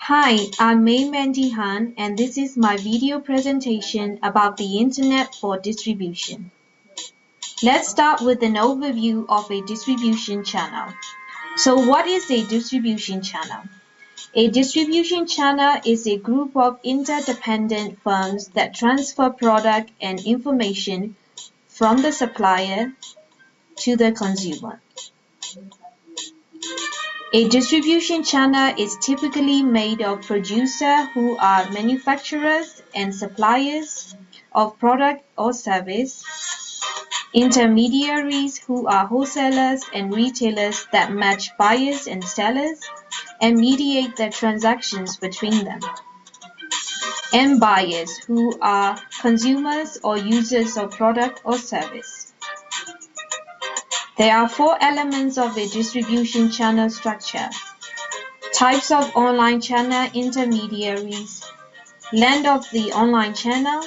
Hi, I'm May Mandihan and this is my video presentation about the Internet for distribution. Let's start with an overview of a distribution channel. So what is a distribution channel? A distribution channel is a group of interdependent firms that transfer product and information from the supplier to the consumer. A distribution channel is typically made of producers who are manufacturers and suppliers of product or service, intermediaries who are wholesalers and retailers that match buyers and sellers and mediate the transactions between them, and buyers who are consumers or users of product or service. There are four elements of a distribution channel structure: types of online channel intermediaries, length of the online channel,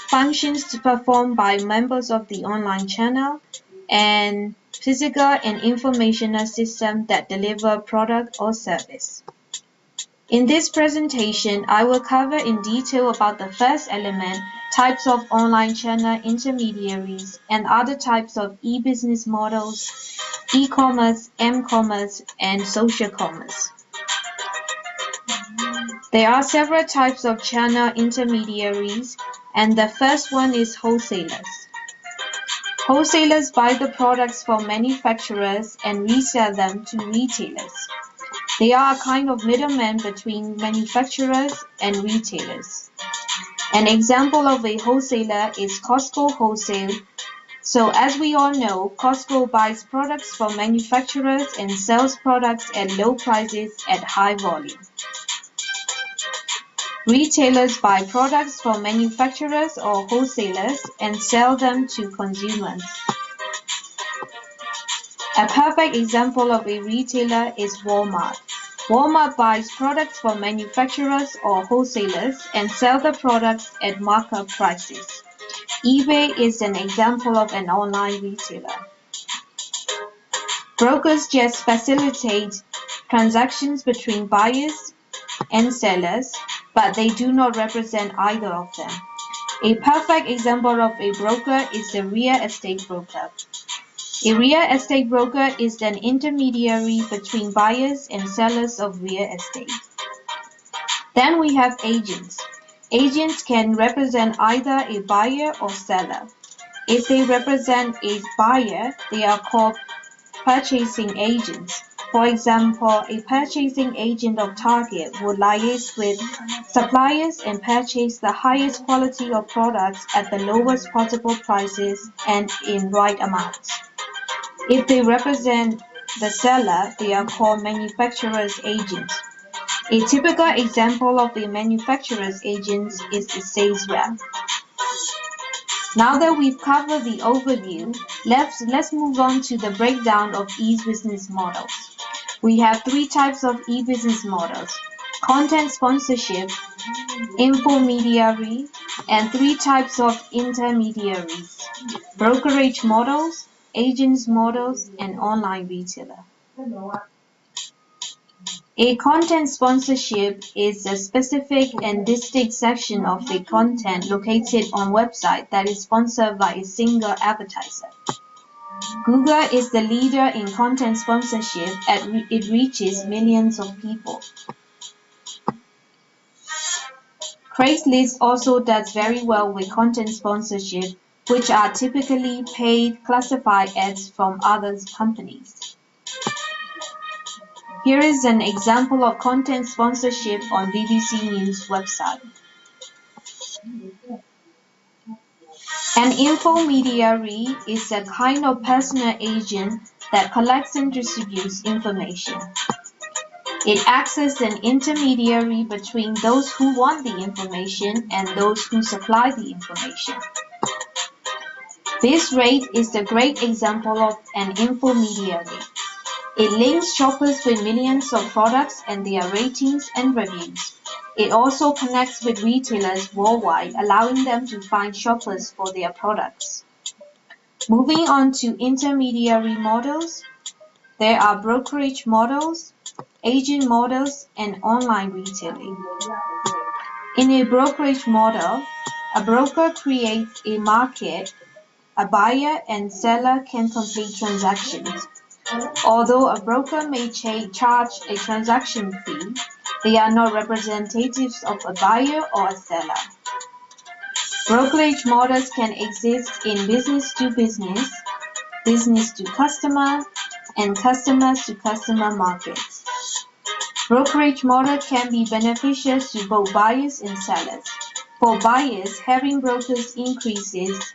functions performed by members of the online channel, and physical and informational systems that deliver product or service. In this presentation, I will cover in detail about the first element, types of online channel intermediaries, and other types of e-business models, e-commerce, m-commerce, and social commerce. There are several types of channel intermediaries, and the first one is wholesalers. Wholesalers buy the products from manufacturers and resell them to retailers. They are a kind of middleman between manufacturers and retailers. An example of a wholesaler is Costco Wholesale. So as we all know, Costco buys products from manufacturers and sells products at low prices at high volume. Retailers buy products from manufacturers or wholesalers and sell them to consumers. A perfect example of a retailer is Walmart. Walmart buys products from manufacturers or wholesalers and sells the products at markup prices. eBay is an example of an online retailer. Brokers just facilitate transactions between buyers and sellers, but they do not represent either of them. A perfect example of a broker is the real estate broker. A real estate broker is an intermediary between buyers and sellers of real estate. Then we have agents. Agents can represent either a buyer or seller. If they represent a buyer, they are called purchasing agents. For example, a purchasing agent of Target would liaise with suppliers and purchase the highest quality of products at the lowest possible prices and in right amounts. If they represent the seller, they are called manufacturer's agents. A typical example of a manufacturer's agent is the sales rep. Now that we've covered the overview, let's move on to the breakdown of e-business models. We have three types of e-business models: content sponsorship, infomediary, and three types of intermediaries: brokerage models, agents models, and online retailer. A content sponsorship is a specific and distinct section of the content located on a website that is sponsored by a single advertiser. Google is the leader in content sponsorship as it reaches millions of people. Craigslist also does very well with content sponsorship, which are typically paid classified ads from other companies. Here is an example of content sponsorship on BBC News website. An infomediary is a kind of personal agent that collects and distributes information. It acts as an intermediary between those who want the information and those who supply the information. BizRate is a great example of an infomediary. It links shoppers with millions of products and their ratings and reviews. It also connects with retailers worldwide, allowing them to find shoppers for their products. Moving on to intermediary models, there are brokerage models, agent models, and online retailing. In a brokerage model, a broker creates a market. A buyer and seller can complete transactions. Although a broker may charge a transaction fee, they are not representatives of a buyer or a seller. Brokerage models can exist in business to business customer, and customers to customer markets. Brokerage model can be beneficial to both buyers and sellers. For buyers, having brokers increases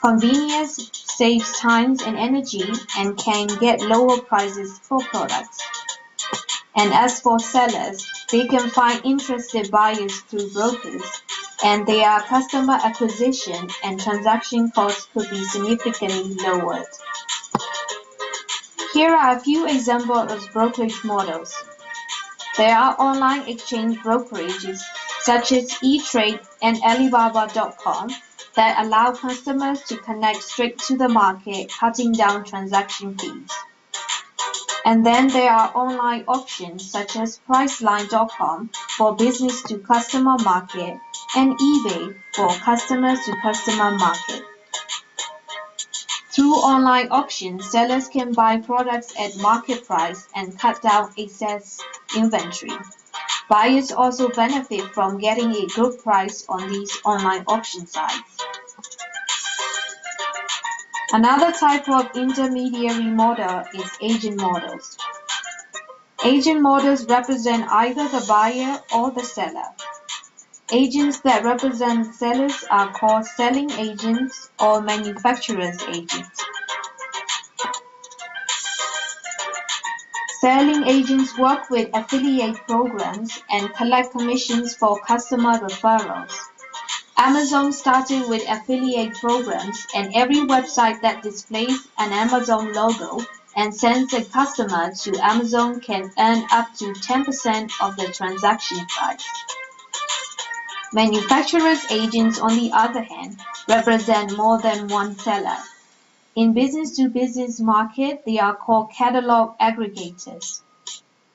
convenience, saves time and energy, and can get lower prices for products. And as for sellers, they can find interested buyers through brokers, and their customer acquisition and transaction costs could be significantly lowered. Here are a few examples of brokerage models. There are online exchange brokerages such as eTrade and Alibaba.com that allow customers to connect straight to the market, cutting down transaction fees. And then there are online auctions such as Priceline.com for business to customer market and eBay for customers to customer market. Through online auctions, sellers can buy products at market price and cut down excess inventory. Buyers also benefit from getting a good price on these online auction sites. Another type of intermediary model is agent models. Agent models represent either the buyer or the seller. Agents that represent sellers are called selling agents or manufacturer's agents. Selling agents work with affiliate programs and collect commissions for customer referrals. Amazon started with affiliate programs, and every website that displays an Amazon logo and sends a customer to Amazon can earn up to 10% of the transaction price. Manufacturers' agents, on the other hand, represent more than one seller. In business-to-business market, they are called catalog aggregators.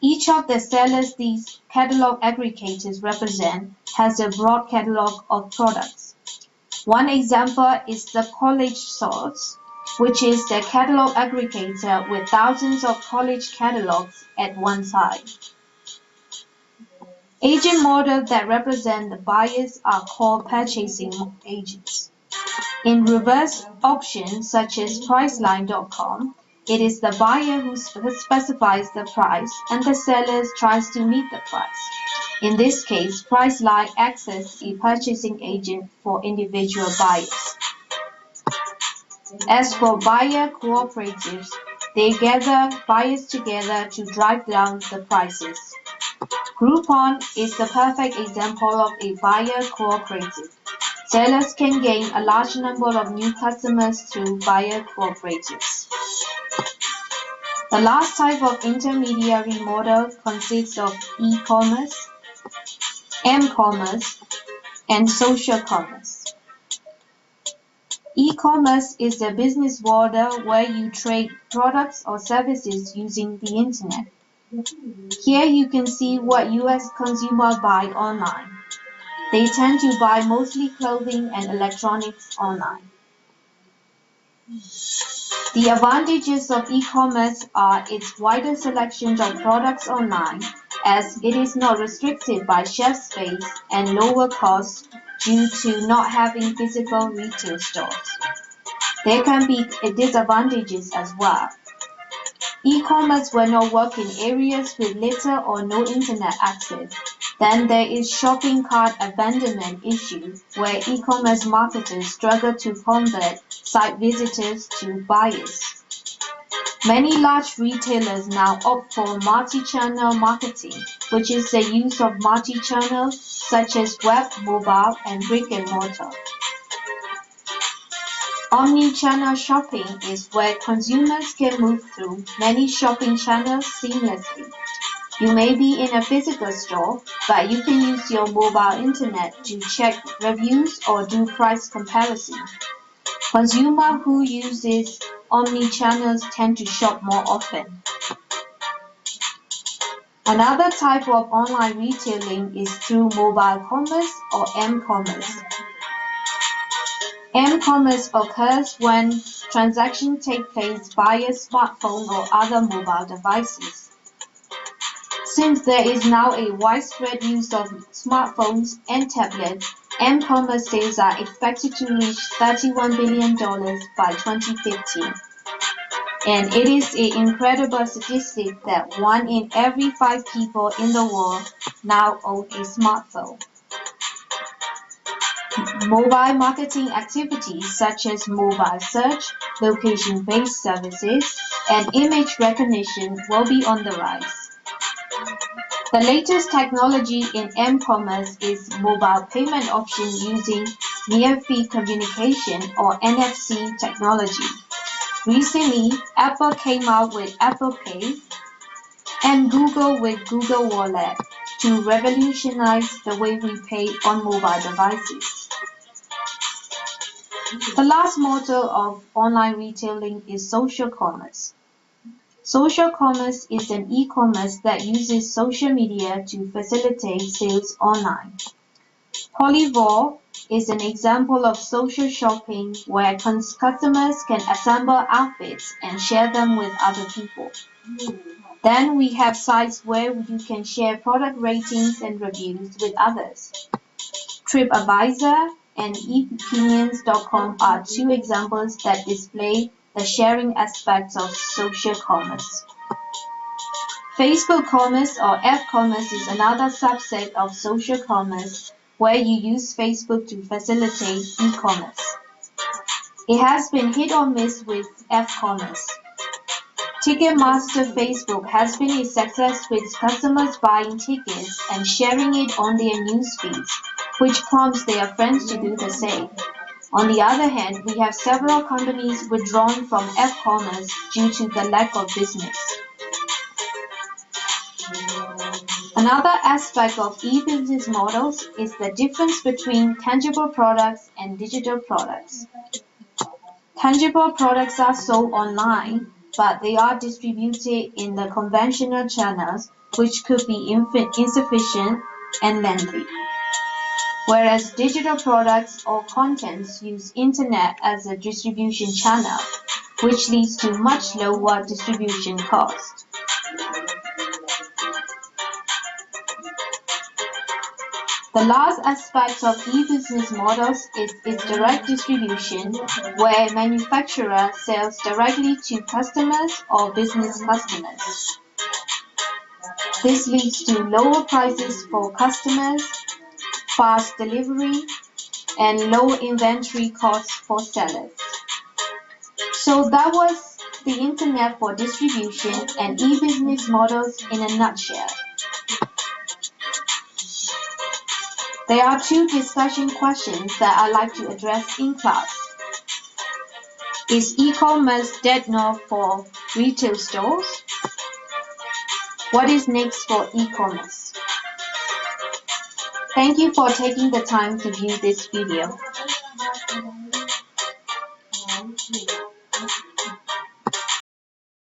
Each of the sellers these catalog aggregators represent has a broad catalog of products. One example is the College Source, which is the catalog aggregator with thousands of college catalogs at one side. Agent models that represent the buyers are called purchasing agents. In reverse auctions such as Priceline.com, it is the buyer who specifies the price and the seller tries to meet the price. In this case, Priceline acts as a purchasing agent for individual buyers. As for buyer cooperatives, they gather buyers together to drive down the prices. Groupon is the perfect example of a buyer cooperative. Sellers can gain a large number of new customers through buyer cooperatives. The last type of intermediary model consists of e-commerce, m-commerce, and social commerce. E-commerce is a business model where you trade products or services using the internet. Here you can see what US consumers buy online. They tend to buy mostly clothing and electronics online. The advantages of e-commerce are its wider selection of products online, as it is not restricted by shelf space, and lower costs due to not having physical retail stores. There can be disadvantages as well. E-commerce will not work in areas with little or no internet access. Then there is shopping cart abandonment issue, where e-commerce marketers struggle to convert site visitors to buyers. Many large retailers now opt for multi-channel marketing, which is the use of multi-channels such as web, mobile, and brick-and-mortar. Omni-channel shopping is where consumers can move through many shopping channels seamlessly. You may be in a physical store, but you can use your mobile internet to check reviews or do price comparison. Consumers who use omni-channels tend to shop more often. Another type of online retailing is through mobile commerce or m-commerce. M-commerce occurs when transactions take place via smartphone or other mobile devices. Since there is now a widespread use of smartphones and tablets, m-commerce sales are expected to reach $31 billion by 2015. And it is an incredible statistic that 1 in every 5 people in the world now own a smartphone. Mobile marketing activities such as mobile search, location-based services, and image recognition will be on the rise. The latest technology in m-commerce is mobile payment option using near-field communication or NFC technology. Recently, Apple came out with Apple Pay and Google with Google Wallet to revolutionize the way we pay on mobile devices. The last model of online retailing is social commerce. Social commerce is an e-commerce that uses social media to facilitate sales online. Polyvore is an example of social shopping where customers can assemble outfits and share them with other people. Then we have sites where you can share product ratings and reviews with others. TripAdvisor and eopinions.com are 2 examples that display the sharing aspects of social commerce. Facebook commerce or F-commerce is another subset of social commerce where you use Facebook to facilitate e-commerce. It has been hit or miss with F-commerce. Ticketmaster Facebook has been a success with customers buying tickets and sharing it on their news feeds, which prompts their friends to do the same. On the other hand, we have several companies withdrawing from F-commerce due to the lack of business. Another aspect of e-business models is the difference between tangible products and digital products. Tangible products are sold online, but they are distributed in the conventional channels, which could be insufficient and lengthy. Whereas digital products or contents use internet as a distribution channel, which leads to much lower distribution cost. The last aspect of e-business models is its direct distribution, where a manufacturer sells directly to customers or business customers. This leads to lower prices for customers, fast delivery, and low inventory costs for sellers. So that was the Internet for distribution and e-business models in a nutshell. There are 2 discussion questions that I'd like to address in class. Is e-commerce dead now for retail stores? What is next for e-commerce? Thank you for taking the time to view this video.